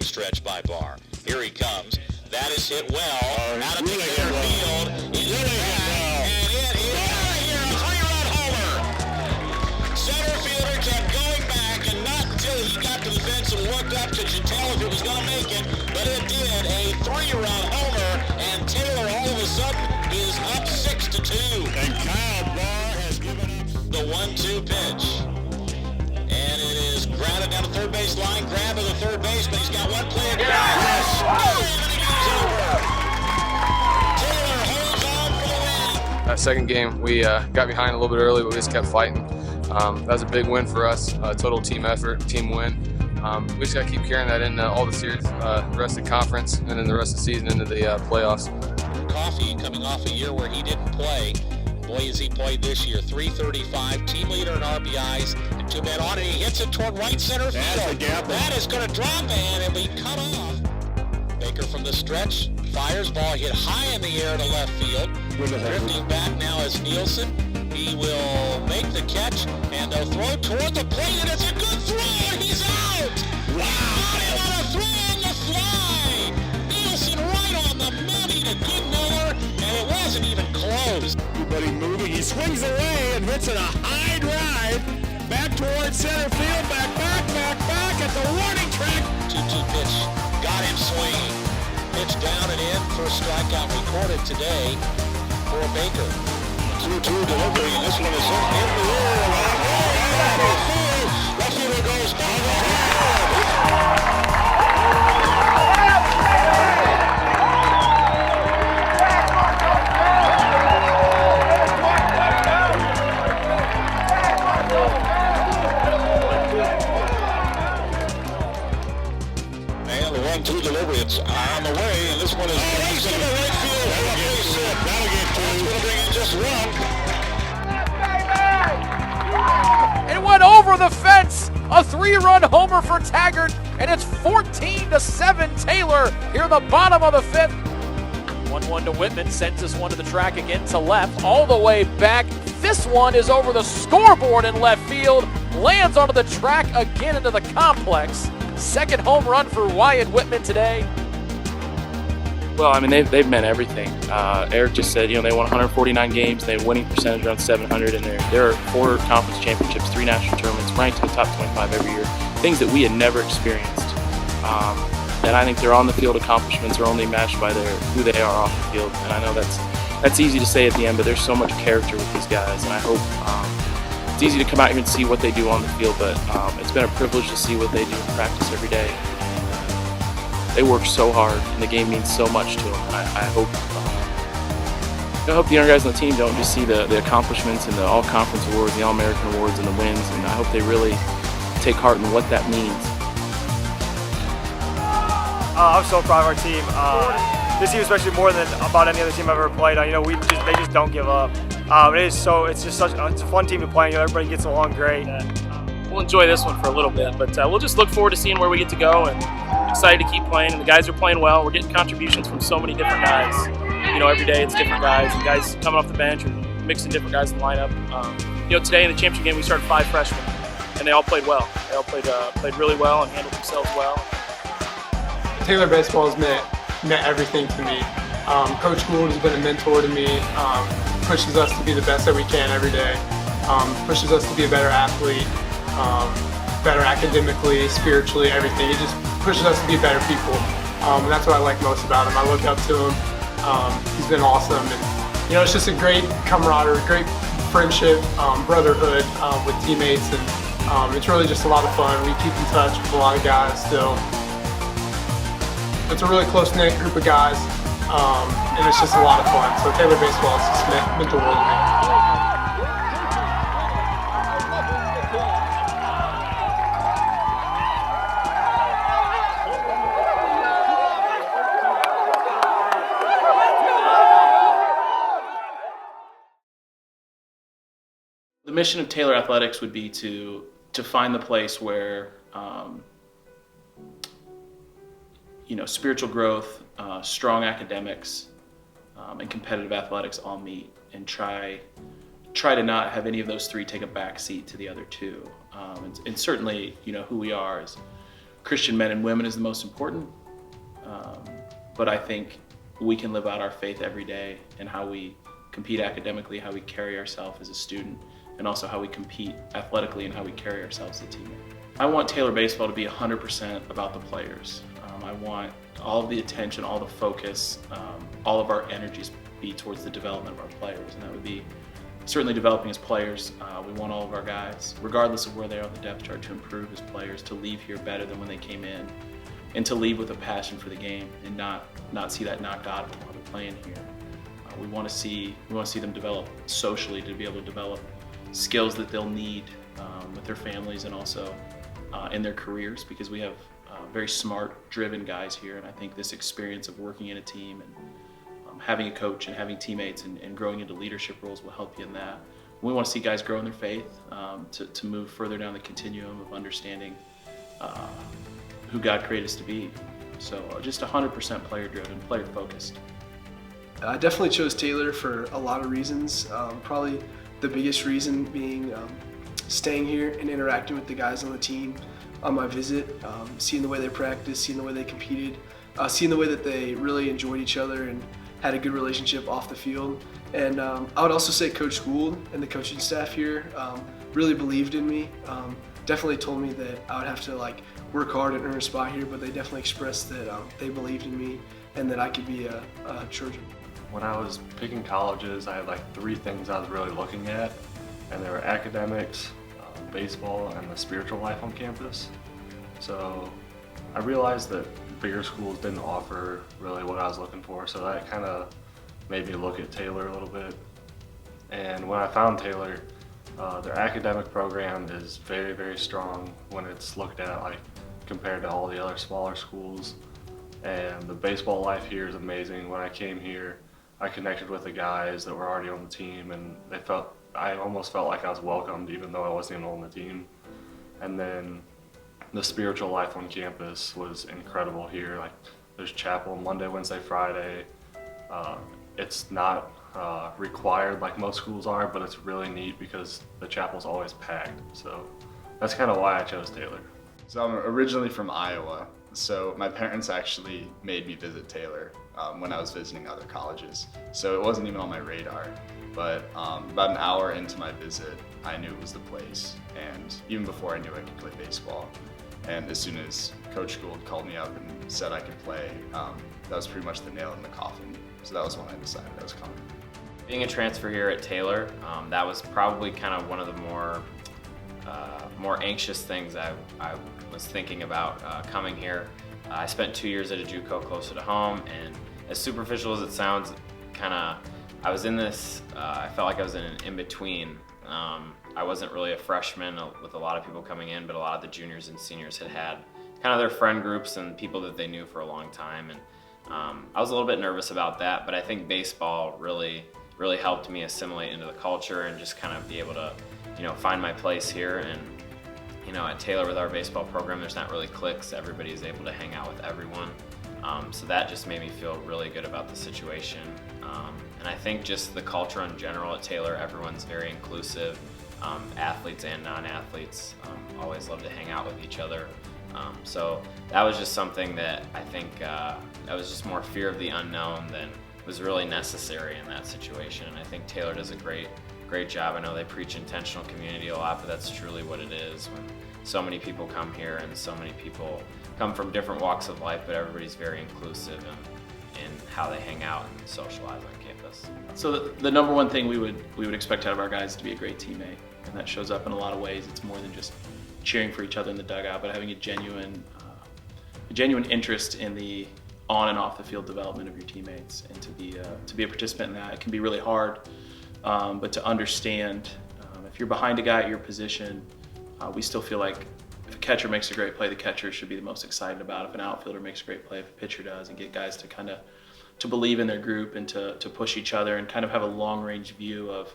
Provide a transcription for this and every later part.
the stretch by Barr. Here he comes. That is hit well. Out of the center field. It's back, and it is out of here. A three-run homer. Center fielder kept going back, and not until he got to the fence and looked up could you tell if it was going to make it. But it did. A three-run homer, and Taylor all of a sudden is up 6-2. And Kyle Barr has given up the 1-2 pitch. And it is grounded down the third base line. Grab of the third base, but he's got one play again. Yes! Taylor holds on for the win. That second game, we got behind a little bit early, but we just kept fighting. That was a big win for us, total team effort, team win. We just got to keep carrying that into all the series, the rest of the conference, and then the rest of the season into the playoffs. Coffey coming off a year where he didn't play. Boy, has he played this year. 335, team leader in RBIs, and two men on it. He hits it toward right center field. That is going to drop, and it'll be cut off. Baker from the stretch, fires, ball hit high in the air to left field. Drifting back now is Nielsen. He will make the catch, and they'll throw toward the plate, and it's a good throw, and he's out! Wow! On a throw on the fly! Nielsen right on the money to Good Miller, and it wasn't even close. everybody moving. He swings away and hits it a high drive back towards center field. Back at the warning track. 2-2 pitch. Got him swinging. Pitch down and in. First strikeout recorded today for Baker. 2-2 delivery, and this one is in the air. Left fielder goes down. And the 1-2 delivery, it's on the way, and this one is to the right field. That'll get two. It's going to bring in just one. It went over the fence. A 3-run homer for Taggart, and it's 14-7 Taylor here in the bottom of the fifth. 1-1 to Whitman, sends this one to the track again to left, all the way back. This one is over the scoreboard in left field, lands onto the track again into the complex. Second home run for Wyatt Whitman today. Well, I mean, they've meant everything. Eric just said, they won 149 games. They have winning percentage around 700, and there are 4 conference championships, 3 national tournaments, ranked in the top 25 every year. Things that we had never experienced. And I think their on-the-field accomplishments are only matched by who they are off the field. And I know that's easy to say at the end, but there's so much character with these guys, and I hope it's easy to come out here and see what they do on the field, but it's been a privilege to see what they do in practice every day. They work so hard, and the game means so much to them. I hope the younger guys on the team don't just see the accomplishments and the all-conference awards, the all-American awards, and the wins, and I hope they really take heart in what that means. I'm so proud of our team. This team, especially more than about any other team I've ever played. They just don't give up. It's a fun team to play. Everybody gets along great. We'll enjoy this one for a little bit, but we'll just look forward to seeing where we get to go, and excited to keep playing. And the guys are playing well. We're getting contributions from so many different guys. Every day it's different guys, and guys coming off the bench or mixing different guys in the lineup. Today in the championship game we started 5 freshmen, and they all played well. They all played really well and handled themselves well. Taylor baseball has meant everything to me. Coach Gould has been a mentor to me. Pushes us to be the best that we can every day. Pushes us to be a better athlete, better academically, spiritually, everything. He just pushes us to be better people. And that's what I like most about him. I look up to him. He's been awesome. And, it's just a great camaraderie, great friendship, brotherhood with teammates. And it's really just a lot of fun. We keep in touch with a lot of guys still. It's a really close-knit group of guys, and it's just a lot of fun. So Taylor baseball has just meant the world to me. The mission of Taylor Athletics would be to find the place where spiritual growth, strong academics, and competitive athletics all meet, and try to not have any of those 3 take a back seat to the other 2. And certainly, who we are is Christian men and women is the most important, but I think we can live out our faith every day in how we compete academically, how we carry ourselves as a student, and also how we compete athletically and how we carry ourselves as a teammate. I want Taylor baseball to be 100% about the players. I want all of the attention, all the focus, all of our energies be towards the development of our players, and that would be certainly developing as players. We want all of our guys, regardless of where they are on the depth chart, to improve as players, to leave here better than when they came in, and to leave with a passion for the game and not see that knocked out of them while they're playing here. We want to see them develop socially, to be able to develop skills that they'll need with their families and also in their careers, because we have very smart, driven guys here, and I think this experience of working in a team and having a coach and having teammates and growing into leadership roles will help you in that. We want to see guys grow in their faith to move further down the continuum of understanding who God created us to be. So just 100% player-driven, player-focused. I definitely chose Taylor for a lot of reasons. Probably the biggest reason being staying here and interacting with the guys on the team on my visit, seeing the way they practiced, seeing the way they competed, seeing the way that they really enjoyed each other and had a good relationship off the field. And I would also say Coach Gould and the coaching staff here really believed in me. Definitely told me that I would have to work hard and earn a spot here, but they definitely expressed that they believed in me and that I could be a Trojan. When I was picking colleges, I had 3 things I was really looking at, and they were academics, baseball, and the spiritual life on campus. So I realized that bigger schools didn't offer really what I was looking for, so that kind of made me look at Taylor a little bit. And when I found Taylor, their academic program is very, very strong when it's looked at compared to all the other smaller schools. And the baseball life here is amazing. When I came here, I connected with the guys that were already on the team, and I almost felt like I was welcomed even though I wasn't even on the team. And then the spiritual life on campus was incredible here. There's chapel Monday, Wednesday, Friday. It's not required like most schools are, but it's really neat because the chapel's always packed. So that's kind of why I chose Taylor. So I'm originally from Iowa, so my parents actually made me visit Taylor when I was visiting other colleges. So it wasn't even on my radar, but about an hour into my visit, I knew it was the place, and even before I knew I could play baseball. And as soon as Coach Gould called me up and said I could play, that was pretty much the nail in the coffin. So that was when I decided I was coming. Being a transfer here at Taylor, that was probably kind of one of the more anxious things I was thinking about coming here. I spent 2 years at a JUCO closer to home, and as superficial as it sounds, I was in this, I felt like I was in an in-between. I wasn't really a freshman with a lot of people coming in, but a lot of the juniors and seniors had kind of their friend groups and people that they knew for a long time. And I was a little bit nervous about that, but I think baseball really helped me assimilate into the culture and just kind of be able to, find my place here. And, at Taylor with our baseball program, there's not really cliques. Everybody's able to hang out with everyone. So that just made me feel really good about the situation. And I think just the culture in general at Taylor, everyone's very inclusive. Athletes and non-athletes always love to hang out with each other. So that was just something that I think that was just more fear of the unknown than was really necessary in that situation. And I think Taylor does a great job. I know they preach intentional community a lot, but that's truly what it is when so many people come here and so many people come from different walks of life, but everybody's very inclusive in how they hang out and socialize on campus. So the number one thing we would expect out of our guys is to be a great teammate, and that shows up in a lot of ways. It's more than just cheering for each other in the dugout, but having a genuine interest in the on and off the field development of your teammates, and to be a participant in that. It can be really hard, but to understand if you're behind a guy at your position, we still feel like if a catcher makes a great play, the catcher should be the most excited about. If an outfielder makes a great play, if a pitcher does, and get guys to believe in their group and to push each other and kind of have a long range view of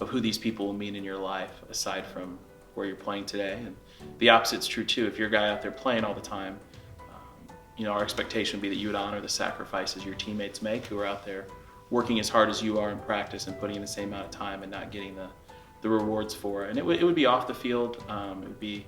who these people will mean in your life aside from where you're playing today. And the opposite's true too. If you're a guy out there playing all the time, our expectation would be that you would honor the sacrifices your teammates make who are out there working as hard as you are in practice and putting in the same amount of time and not getting the rewards for it. And it would be off the field. It would be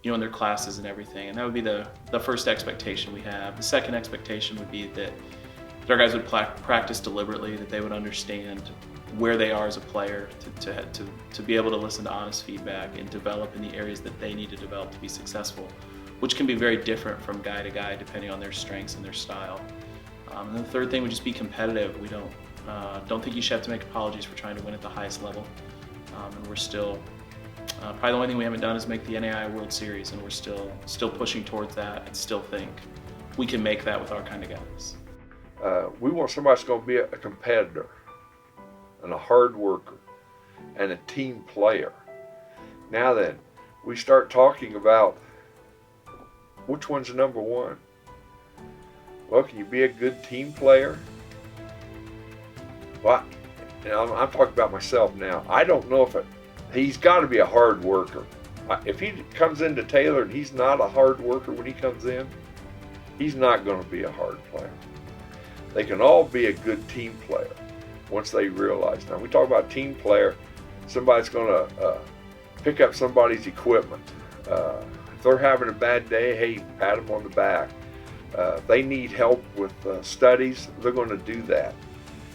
in their classes and everything. And that would be the first expectation we have. The second expectation would be that our guys would practice deliberately, that they would understand where they are as a player, to be able to listen to honest feedback and develop in the areas that they need to develop to be successful, which can be very different from guy to guy depending on their strengths and their style. And the third thing would just be competitive. We don't think you should have to make apologies for trying to win at the highest level. And we're still, probably the only thing we haven't done is make the NAIA World Series, and we're still pushing towards that and still think we can make that with our kind of guys. We want somebody that's going to be a competitor and a hard worker and a team player. Now then, we start talking about which one's the number one. Well, can you be a good team player? Well, I'm talking about myself now. I don't know if he's got to be a hard worker. If he comes into Taylor and he's not a hard worker when he comes in, he's not going to be a hard player. They can all be a good team player once they realize. Now, we talk about team player, somebody's going to pick up somebody's equipment. If they're having a bad day, hey, pat them on the back. If they need help with studies, they're going to do that.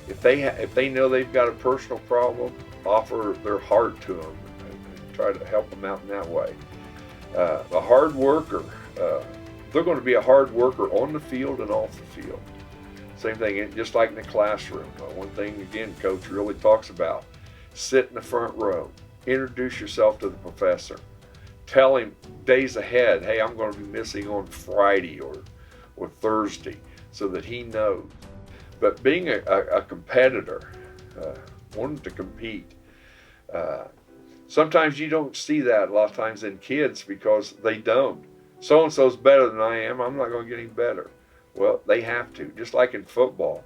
If they know they've got a personal problem, offer their heart to them and try to help them out in that way. A hard worker, they're going to be a hard worker on the field and off the field. Same thing, just like in the classroom. One thing, again, Coach really talks about, sit in the front row, introduce yourself to the professor, tell him days ahead, hey, I'm going to be missing on Friday or Thursday, so that he knows. But being a competitor, wanting to compete, sometimes you don't see that a lot of times in kids because they don't. So-and-so's better than I am, I'm not going to get any better. Well, they have to, just like in football.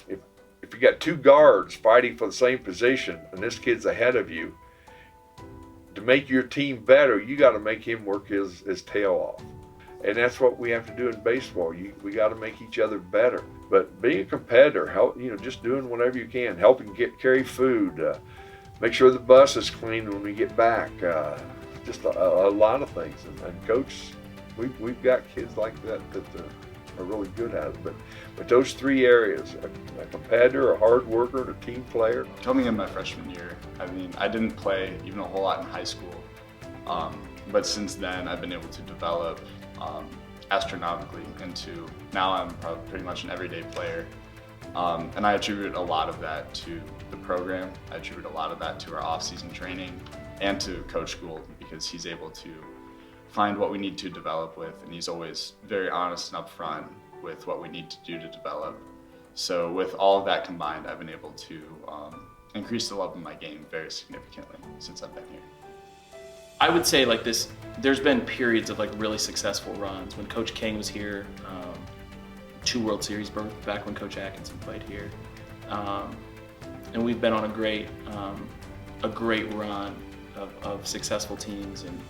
If you got two guards fighting for the same position and this kid's ahead of you, to make your team better, you got to make him work his tail off. And that's what we have to do in baseball. We got to make each other better. But being a competitor, just doing whatever you can, helping carry food, make sure the bus is clean when we get back, just a lot of things. And Coach, we've got kids like that are really good at it. But those three areas, a competitor, a hard worker, and a team player. Coming in my freshman year, I didn't play even a whole lot in high school. But since then, I've been able to develop astronomically into, now I'm pretty much an everyday player. And I attribute a lot of that to the program. I attribute a lot of that to our off-season training and to Coach Gould, because he's able to find what we need to develop with, and he's always very honest and upfront with what we need to do to develop. So with all of that combined, I've been able to increase the love of my game very significantly since I've been here. I would say like this, there's been periods of like really successful runs. When Coach King was here, 2 World Series berths back when Coach Atkinson played here. And we've been on a great run of successful teams. And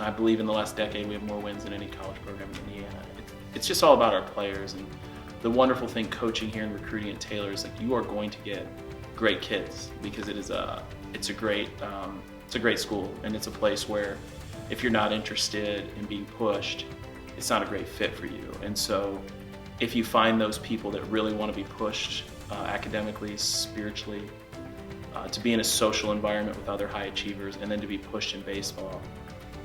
I believe in the last decade we have more wins than any college program in Indiana. It's just all about our players. And the wonderful thing coaching here and recruiting at Taylor is like you are going to get great kids, because it's a great school, and it's a place where if you're not interested in being pushed, it's not a great fit for you. And so if you find those people that really want to be pushed academically, spiritually, to be in a social environment with other high achievers, and then to be pushed in baseball,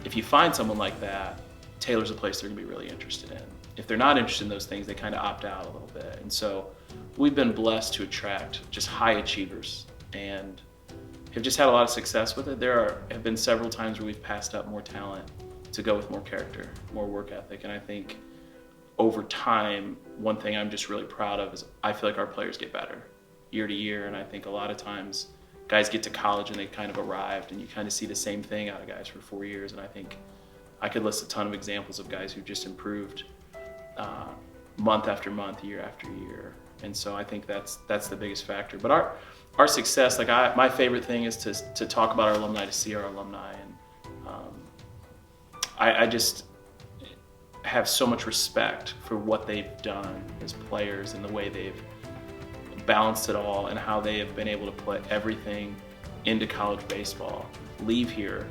if you find someone like that, Taylor's a place they're going to be really interested in. If they're not interested in those things, they kind of opt out a little bit. And so we've been blessed to attract just high achievers and have just had a lot of success with it. There have been several times where we've passed up more talent to go with more character, more work ethic. And I think over time, one thing I'm just really proud of is I feel like our players get better year to year. And I think a lot of times guys get to college and they kind of arrived, and you kind of see the same thing out of guys for 4 years. And I think I could list a ton of examples of guys who've just improved month after month, year after year. And so I think that's the biggest factor. But our success, like my favorite thing is to talk about our alumni, to see our alumni. And I just have so much respect for what they've done as players and the way they've balanced it all, and how they have been able to put everything into college baseball, leave here,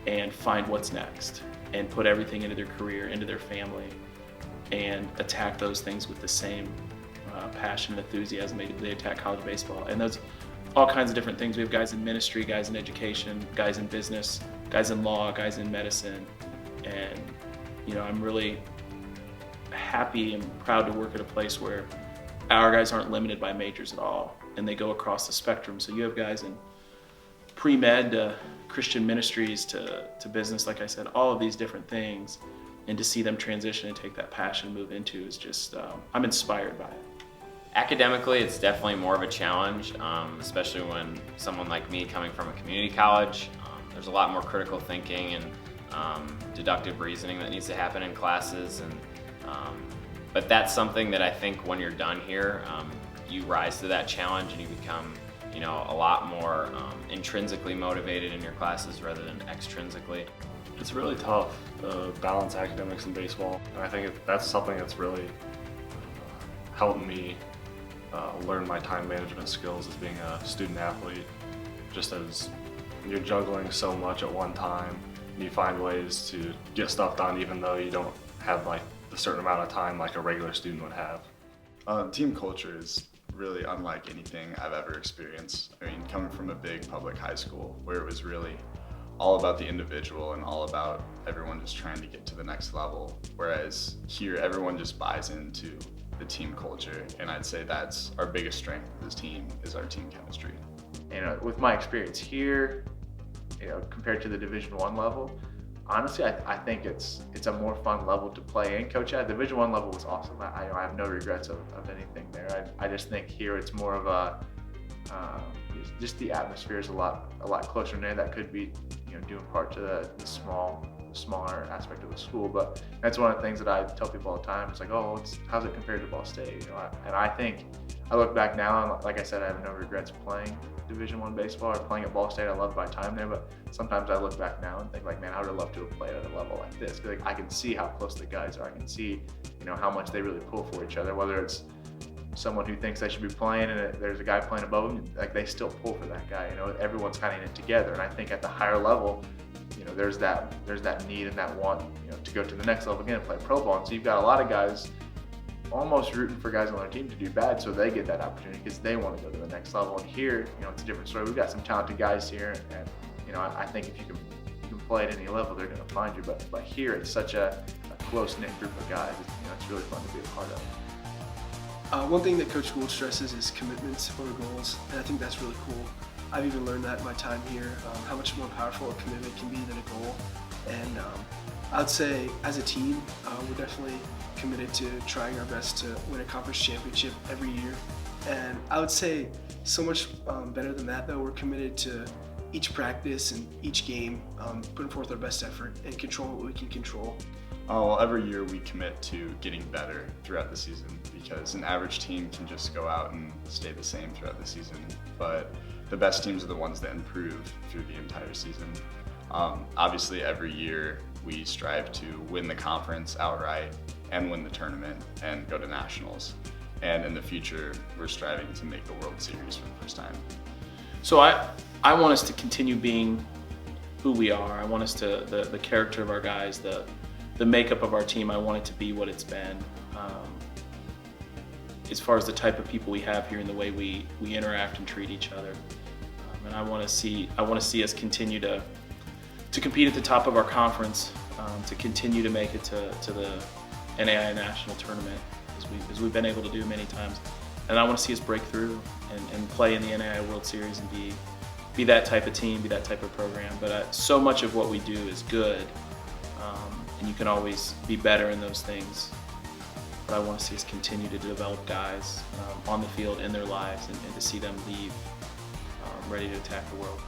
and find what's next and put everything into their career, into their family, and attack those things with the same passion and enthusiasm they attack college baseball. And those all kinds of different things. We have guys in ministry, guys in education, guys in business, guys in law, guys in medicine. And I'm really happy and proud to work at a place where our guys aren't limited by majors at all, and they go across the spectrum. So you have guys in pre-med to Christian ministries to business, like I said, all of these different things, and to see them transition and take that passion and move into is just, I'm inspired by it. Academically, it's definitely more of a challenge, especially when someone like me coming from a community college, there's a lot more critical thinking and deductive reasoning that needs to happen in classes. But that's something that I think when you're done here, you rise to that challenge and you become a lot more intrinsically motivated in your classes rather than extrinsically. It's really tough to balance academics and baseball. And I think that's something that's really helped me learn my time management skills as being a student athlete. Just as you're juggling so much at one time, you find ways to get stuff done even though you don't have like a certain amount of time like a regular student would have. Team culture is really unlike anything I've ever experienced. I mean, coming from a big public high school where it was really all about the individual and all about everyone just trying to get to the next level, whereas here everyone just buys into the team culture, and I'd say that's our biggest strength of this team is our team chemistry. With my experience here, compared to the Division I level, honestly, I think it's a more fun level to play and coach at. Division I level was awesome. I have no regrets of anything there. I just think here it's more of a just the atmosphere is a lot closer in there. That could be due in part to the smaller aspect of the school, but that's one of the things that I tell people all the time. It's like, how's it compared to Ball State? And I think I look back now, and like I said, I have no regrets playing Division I baseball or playing at Ball State. I loved my time there, but sometimes I look back now and think like, man, I would have loved to have played at a level like this. Like, I can see how close the guys are. I can see, how much they really pull for each other. Whether it's someone who thinks they should be playing and there's a guy playing above them, like they still pull for that guy. Everyone's kind of in it together. And I think at the higher level, there's that need and that want, to go to the next level again and play pro ball. And so you've got a lot of guys almost rooting for guys on their team to do bad so they get that opportunity because they want to go to the next level. And here, it's a different story. We've got some talented guys here, and I think if you can play at any level, they're going to find you. But here, it's such a close-knit group of guys. It's really fun to be a part of. One thing that Coach Gould stresses is commitments over goals, and I think that's really cool. I've even learned that in my time here, how much more powerful a commitment can be than a goal. And I would say as a team, we're definitely committed to trying our best to win a conference championship every year. And I would say so much better than that though, we're committed to each practice and each game, putting forth our best effort and controlling what we can control. Well, every year we commit to getting better throughout the season because an average team can just go out and stay the same throughout the season, but the best teams are the ones that improve through the entire season. Obviously, every year we strive to win the conference outright and win the tournament and go to nationals. And in the future, we're striving to make the World Series for the first time. So I want us to continue being who we are. I want us to, the character of our guys, the makeup of our team, I want it to be what it's been. As far as the type of people we have here and the way we interact and treat each other. And I want to see us continue to compete at the top of our conference, to continue to make it to the NAIA National Tournament, as we've been able to do many times. And I want to see us break through and play in the NAIA World Series and be that type of team, be that type of program. But so much of what we do is good, and you can always be better in those things. But I want to see us continue to develop guys on the field in their lives and to see them leave ready to attack the world.